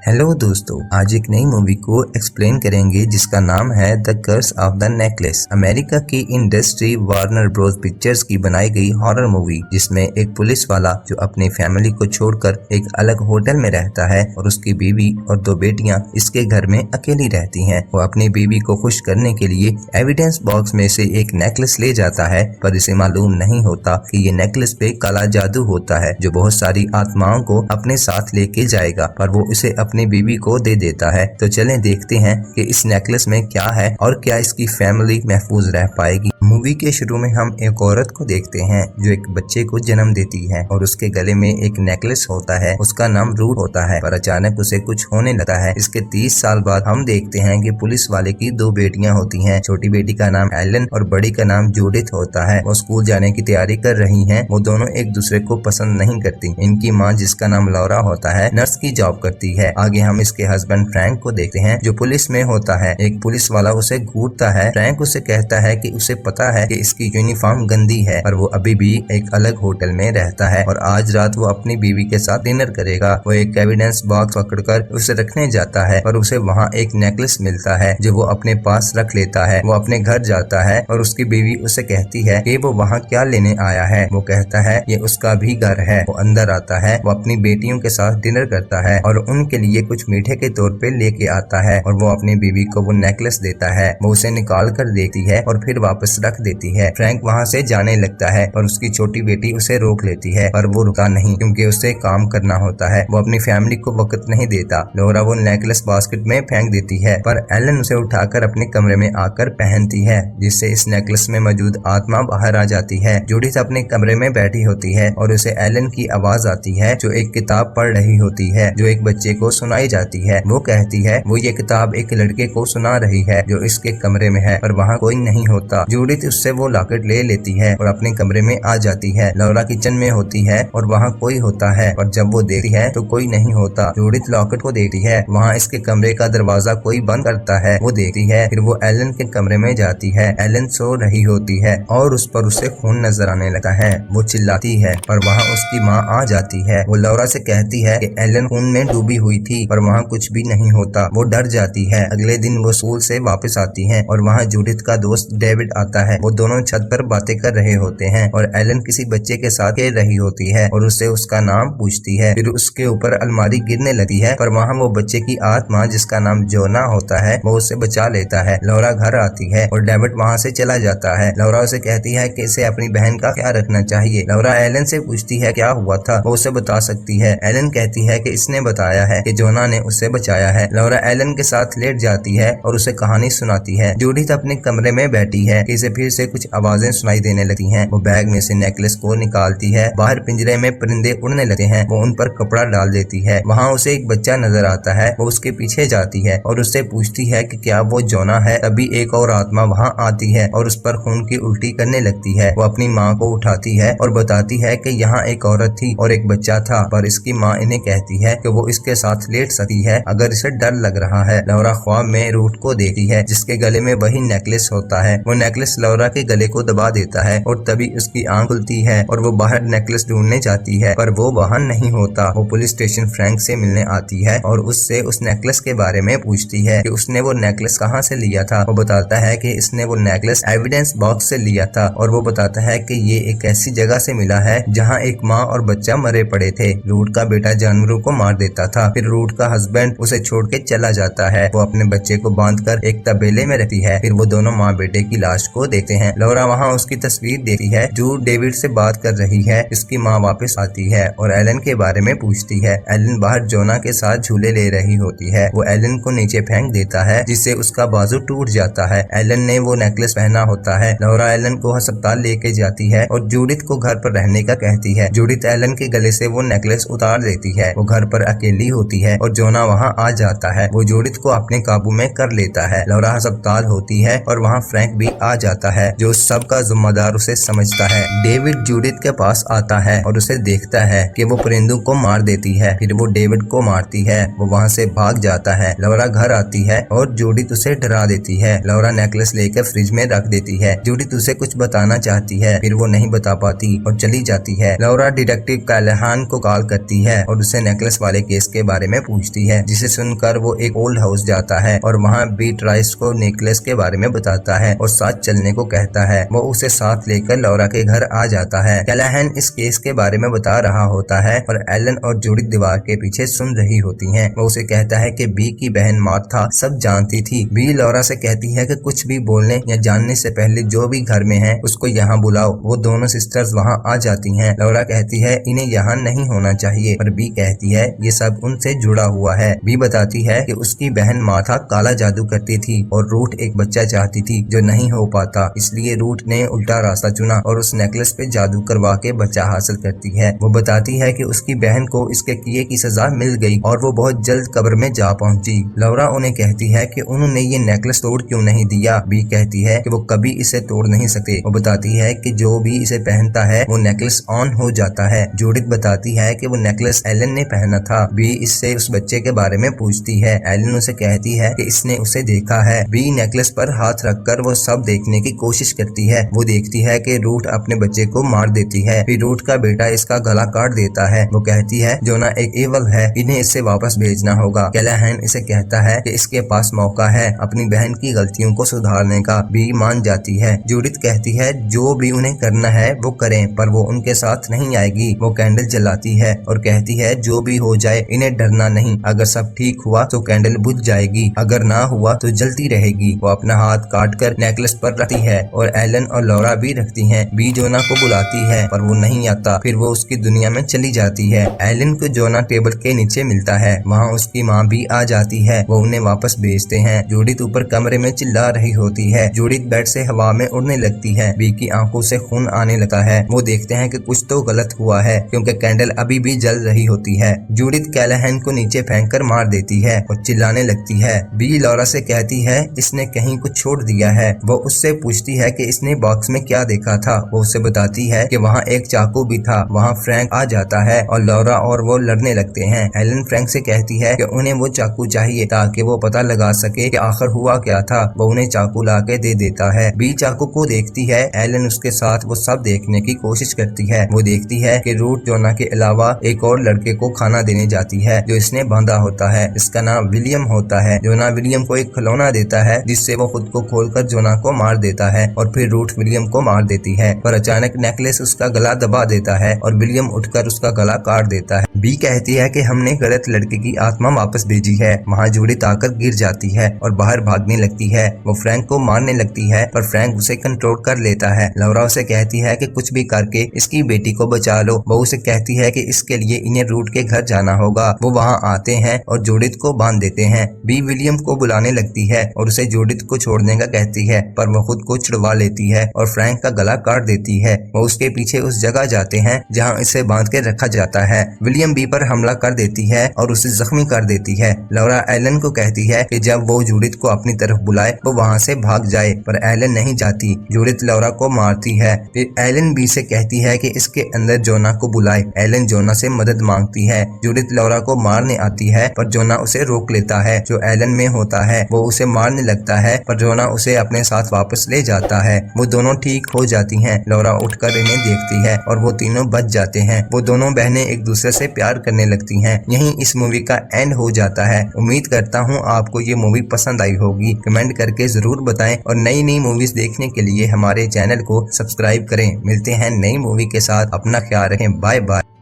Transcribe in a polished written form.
Hello दोस्तों, आज एक नई मूवी को एक्सप्लेन करेंगे जिसका नाम है the curse of the necklace. America की इंडस्ट्री वार्नर ब्रोस पिक्चर्स की बनाई गई हॉरर मूवी जिसमें एक पुलिस वाला जो अपनी फैमिली को छोड़कर एक अलग होटल में रहता है और उसकी बीवी और दो बेटियां इसके घर में अकेली रहती हैं। वो अपनी बीवी को खुश करने के लिए एविडेंस बॉक्स में से एक नेकलेस ले जाता है, पर इसे मालूम नहीं होता कि ये नेकलेस पे काला जादू होता है जो बहुत सारी आत्माओं को अपने साथ लेके जाएगा, पर वो इसे अपनी बीवी को दे देता है। तो चलें देखते हैं कि इस नेकलेस में क्या है और क्या इसकी फैमिली महफूज रह पाएगी। मूवी के शुरू में हम एक औरत को देखते हैं जो एक बच्चे को जन्म देती है और उसके गले में एक नेकलेस होता है। उसका नाम रूट होता है, पर अचानक उसे कुछ होने लगता है। इसके 30 साल बाद हम देखते हैं कि पुलिस वाले की दो बेटियां होती हैं। छोटी बेटी का नाम एलन और बड़ी का नाम जूडिथ होता है। वो स्कूल जाने की तैयारी कर रही हैं। वो दोनों एक दूसरे को पसंद नहीं करती। इनकी माँ, जिसका नाम लौरा होता है, नर्स की जॉब करती है। आगे हम इसके हस्बैंड फ्रैंक को देखते हैं जो पुलिस में होता है। एक पुलिस वाला उसे घूरता है। फ्रैंक उसे कहता है कि उसे पता है कि इसकी यूनिफॉर्म गंदी है, पर वो अभी भी एक अलग होटल में रहता है और आज रात वो अपनी बीवी के साथ डिनर करेगा। वो एक एविडेंस बॉक्स पकड़कर उसे रखने जाता है पर उसे वहाँ एक नेकलेस मिलता है जो वो अपने पास रख लेता है। वो अपने घर जाता है और उसकी बीवी उसे कहती है कि वो वहाँ क्या लेने आया है। वो कहता है ये उसका भी घर है। वो अंदर आता है। वो अपनी बेटियों के साथ डिनर करता है और उनके लिए कुछ मीठे के तौर पे लेके आता है और वो अपनी बीवी को वो नेकलेस देता है। वो उसे निकाल कर देती है और फिर वापस रख देती है। फ्रैंक वहाँ से जाने लगता है और उसकी छोटी बेटी उसे रोक लेती है, पर वो रुका नहीं क्योंकि उसे काम करना होता है। वो अपनी फैमिली को वक्त नहीं देता। लौरा वो नेकलेस बास्केट में फेंक देती है, पर एलन उसे उठाकर अपने कमरे में आकर पहनती है, जिससे इस नेकलेस में मौजूद आत्मा बाहर आ जाती है। जूडिथ अपने कमरे में बैठी होती है और उसे एलन की आवाज आती है जो एक किताब पढ़ रही होती है जो एक बच्चे को सुनाई जाती है। वो कहती है वो ये किताब एक लड़के को सुना रही है जो इसके कमरे में है, पर वहाँ कोई नहीं होता। जूडिथ उससे वो लॉकेट ले लेती है और अपने कमरे में आ जाती है। लौरा किचन में होती है और वहाँ कोई होता है, और जब वो देखती है तो कोई नहीं होता। जूडिथ लॉकेट को देखती है। वहाँ इसके कमरे का दरवाजा कोई बंद करता है। वो देखती है। फिर वो एलन के कमरे में जाती है। एलन सो रही होती है और उस पर उसे खून नजर आने लगता है। वो चिल्लाती है, पर वहाँ उसकी माँ आ जाती है। वो लौरा से कहती है कि एलन खून में डूबी हुई थी, पर वहाँ कुछ भी नहीं होता। वो डर जाती है। अगले दिन वो स्कूल से वापस आती है और वहाँ जूडिथ का दोस्त डेविड आता है। वो दोनों छत पर बातें कर रहे होते हैं और एलन किसी बच्चे के साथ खेल रही होती है और उससे उसका नाम पूछती है। फिर उसके ऊपर अलमारी गिरने लगती है, पर वहाँ वो बच्चे की आत्मा, जिसका नाम जोना होता है, वो उसे बचा लेता है। लौरा घर आती है और डेविड वहाँ से चला जाता है। लौरा उसे कहती है कि इसे अपनी बहन का ख्याल रखना चाहिए। लौरा एलन से पूछती है क्या हुआ था। वो उसे बता सकती है। एलन कहती है कि इसने बताया है कि जोना ने उसे बचाया है। लौरा एलन के साथ लेट जाती है और उसे कहानी सुनाती है। जूडिथ अपने कमरे में बैठी है कि इसे फिर से कुछ आवाजें सुनाई देने लगती हैं। वो बैग में से नेकलेस को निकालती है। बाहर पिंजरे में परिंदे उड़ने लगते हैं। वो उन पर कपड़ा डाल देती है। वहाँ उसे एक बच्चा नजर आता है। वो उसके पीछे जाती है और उससे पूछती है कि क्या वो जोना है। तभी एक और आत्मा वहाँ आती है और उस पर खून की उल्टी करने लगती है। वो अपनी माँ को उठाती है और बताती है कि यहाँ एक औरत थी और एक बच्चा था, पर इसकी माँ इन्हें कहती है कि वो इसके साथ लेट सकती है अगर इसे डर लग रहा है। लौरा ख्वाब में रूट को देखती है जिसके गले में वही नेकलेस होता है। वो नेकलेस लौरा के गले को दबा देता है और तभी उसकी आंख खुलती है और वो बाहर नेकलेस ढूंढने जाती है, पर वो वहाँ नहीं होता। वो पुलिस स्टेशन फ्रैंक से मिलने आती है और उससे उस नेकलेस के बारे में पूछती है कि उसने वो नेकलेस कहाँ से लिया था। वो बताता है कि इसने वो नेकलेस एविडेंस बॉक्स से लिया था और वो बताता है कि ये एक ऐसी जगह से मिला है जहाँ एक माँ और बच्चा मरे पड़े थे। रूट का बेटा जानवरों को मार देता था। फिर रूट का हस्बैंड उसे छोड़ के चला जाता है। वो अपने बच्चे को बांधकर एक तबेले में रहती है। फिर वो दोनों माँ बेटे की लाश को देखते हैं। लौरा वहाँ उसकी तस्वीर देखती है जो डेविड से बात कर रही है। इसकी माँ वापस आती है और एलन के बारे में पूछती है। एलन बाहर जोना के साथ झूले ले रही होती है। वो एलन को नीचे फेंक देता है जिससे उसका बाजू टूट जाता है। एलन ने वो नेकलेस पहना होता है। लौरा एलन को अस्पताल लेके जाती है और जूडिथ को घर पर रहने का कहती है। जूडिथ एलन के गले से वो नेकलेस उतार देती है। वो घर पर अकेली होती है और जोना वहाँ आ जाता है। वो जूडिथ को अपने काबू में कर लेता है। लौरा अस्पताल होती है और वहाँ फ्रैंक भी आ जाता जाता है, जो सबका जिम्मेदार उसे समझता है। डेविड जूडिथ के पास आता है और उसे देखता है कि वो परिंदों को मार देती है, फिर वो डेविड को मारती है। वो वहाँ से भाग जाता है। लौरा घर आती है और जूडिथ उसे डरा देती है। लौरा नेकलेस लेकर फ्रिज में रख देती है। जूडिथ उसे कुछ बताना चाहती है, फिर वो नहीं बता पाती और चली जाती है। लौरा डिटेक्टिव कैलाहान को कॉल करती है और उसे नेकलेस वाले केस के बारे में पूछती है, जिसे सुनकर वो एक ओल्ड हाउस जाता है और वहाँ बीट राइस को नेकलेस के बारे में बताता है और साथ चलने को कहता है। वो उसे साथ लेकर लौरा के घर आ जाता है। कैलाहान इस केस के बारे में बता रहा होता है और एलन और जूडिथ दीवार के पीछे सुन रही होती हैं। वो उसे कहता है कि बी की बहन मार्था सब जानती थी। बी लौरा से कहती है कि कुछ भी बोलने या जानने से पहले जो भी घर में है उसको यहाँ बुलाओ। वो दोनों सिस्टर्स वहाँ आ जाती हैं। लौरा कहती है इन्हें यहाँ नहीं होना चाहिए, पर बी कहती है ये सब उनसे जुड़ा हुआ है। बी बताती है कि उसकी बहन मार्था काला जादू करती थी और रूट एक बच्चा चाहती थी जो नहीं हो पाता, इसलिए रूट ने उल्टा रास्ता चुना और उस नेकलेस पे जादू करवा के बच्चा हासिल करती है। वो बताती है कि उसकी बहन को इसके किए की सजा मिल गई और वो बहुत जल्द कब्र में जा पहुंची। लौरा उन्हें कहती है कि उन्होंने ये नेकलेस तोड़ क्यों नहीं दिया। बी कहती है कि वो कभी इसे तोड़ नहीं सकते। वो बताती है कि जो भी इसे पहनता है वो नेकलेस ऑन हो जाता है। जूडिथ बताती है कि वो नेकलेस एलन ने पहना था। बी इससे उस बच्चे के बारे में पूछती है। एलन उसे कहती है कि इसने उसे देखा है। बी नेकलेस पर हाथ रखकर वो सब देखने की कोशिश करती है। वो देखती है कि रूट अपने बच्चे को मार देती है, फिर रूट का बेटा इसका गला काट देता है। वो कहती है जोना एक एवल है, इन्हें इससे वापस भेजना होगा। कैलाहान इसे कहता है कि इसके पास मौका है अपनी बहन की गलतियों को सुधारने का। बी मान जाती है। जूडिथ कहती है जो भी उन्हें करना है वो करें, पर वो उनके साथ नहीं आएगी। वो कैंडल जलाती है और कहती है जो भी हो जाए इन्हें डरना नहीं, अगर सब ठीक हुआ तो कैंडल बुझ जाएगी, अगर ना हुआ तो जलती रहेगी। वो अपना हाथ काट कर नेकलेस पर रखती है और एलन और लौरा भी रखती हैं। बी जोना को बुलाती है पर वो नहीं आता, फिर वो उसकी दुनिया में चली जाती है। एलन को जोना टेबल के नीचे मिलता है, वहाँ उसकी माँ भी आ जाती है। वो उन्हें वापस भेजते हैं। जूडिथ ऊपर कमरे में चिल्ला रही होती है। जूडिथ बेड से हवा में उड़ने लगती है। बी की आंखों से खून आने लगता है। वो देखते हैं कि कुछ तो गलत हुआ है क्योंकि कैंडल अभी भी जल रही होती है। जूडिथ कैलाहान को नीचे फेंक कर मार देती है और चिल्लाने लगती है। बी लौरा से कहती है इसने कहीं कुछ छोड़ दिया है। वो उससे पूछती है कि इसने बॉक्स में क्या देखा था। वो उसे बताती है कि वहाँ एक चाकू भी था। वहाँ फ्रैंक आ जाता है और लौरा और वो लड़ने लगते हैं। एलन फ्रैंक से कहती है कि उन्हें वो चाकू चाहिए ताकि वो पता लगा सके कि आखिर हुआ क्या था। वो उन्हें चाकू ला के दे देता है। बी चाकू को देखती है। एलन उसके साथ वो सब देखने की कोशिश करती है। वो देखती है कि रूट जोना के अलावा एक और लड़के को खाना देने जाती है जो इसने बांधा होता है। इसका नाम विलियम होता है। जोना विलियम को एक खिलौना देता है जिससे वो खुद को खोलकर जोना को मार देता है और फिर रूट विलियम को मार देती है, पर अचानक नेकलेस उसका गला दबा देता है और विलियम उठकर उसका गला काट देता है। बी कहती है कि हमने गलत लड़के की आत्मा वापस भेजी है। वहाँ जूडिथ आकर गिर जाती है और बाहर भागने लगती है। वो फ्रैंक को मारने लगती है पर फ्रैंक उसे कंट्रोल कर लेता है। लौरा उसे कहती है कि कुछ भी करके इसकी बेटी को बचा लो। वो उसे कहती है कि इसके लिए इन्हें रूट के घर जाना होगा। वो वहाँ आते हैं और जूडिथ को बांध देते हैं। बी विलियम को बुलाने लगती है और उसे जूडिथ को छोड़ने का कहती है, पर वो खुद को छुड़वा लेती है और फ्रैंक का गला काट देती है। वो उसके पीछे उस जगह जाते हैं जहाँ इसे बांध के रखा जाता है। विलियम बी पर हमला कर देती है और उसे जख्मी कर देती है। लौरा एलन को कहती है कि जब वो जूडिथ को अपनी तरफ बुलाए वो वहाँ से भाग जाए, पर एलन नहीं जाती। जूडिथ लौरा को मारती है। फिर एलन बी से कहती है कि इसके अंदर जोना को बुलाए। एलन जोना से मदद मांगती है। जूडिथ लौरा को मारने आती है पर जोना उसे रोक लेता है। जो एलन में होता है वो उसे मारने लगता है पर जोना उसे अपने साथ वापस ले जाता है। वो दोनों ठीक हो जाती हैं। लौरा उठकर इन्हें देखती है और वो तीनों बच जाते हैं। वो दोनों बहनें एक दूसरे से प्यार करने लगती हैं। यहीं इस मूवी का एंड हो जाता है। उम्मीद करता हूँ आपको ये मूवी पसंद आई होगी। कमेंट करके जरूर बताएं और नई नई मूवीज देखने के लिए हमारे चैनल को सब्सक्राइब करें। मिलते हैं नई मूवी के साथ। अपना ख्याल रखें। Bye bye.